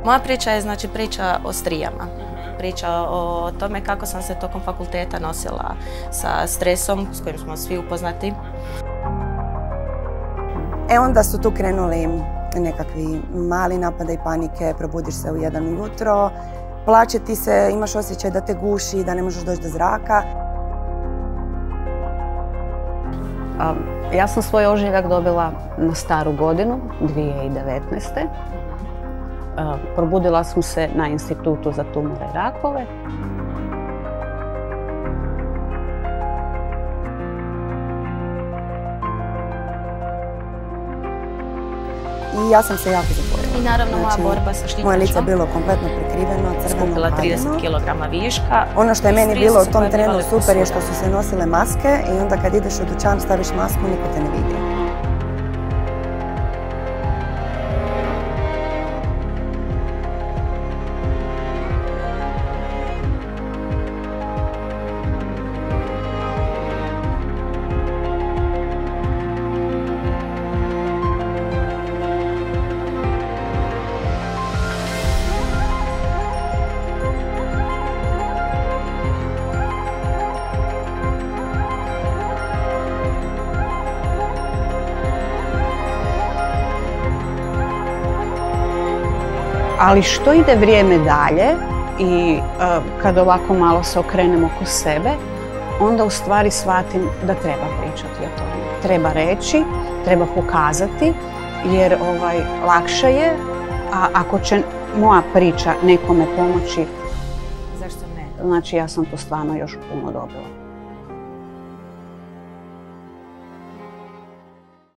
Moja priča je znači priča o strijama. Priča o tome kako sam se tokom fakulteta nosila sa stresom s kojim smo svi upoznati. Onda su tu krenuli nekakvi mali napadaj panike, probudiš se u 1 ujutro, plače ti se, imaš osjećaj da te guši, da ne možeš doći do zraka. Ja sam svoj ožiljak dobila na staru godinu, 2019. Probudila sam se na Institutu za tumore i rakove. I ja sam se jako zaboravila. I naravno moja borba sa štitnjačom. Moje lice je bilo kompletno prekriveno, crveno, skupila 30 paljeno. kg viška. Ono što je meni bilo u tom trenu super je što su se nosile maske i onda kad ideš u dućan staviš masku, niko te ne vidi. Ali što ide vrijeme dalje i kad ovako malo se okrenem oko sebe, onda u stvari shvatim da treba pričati o tome. Treba reći, treba pokazati, jer lakše je, a ako će moja priča nekome pomoći, Zašto ne? znači ja sam to stvarno još puno dobila.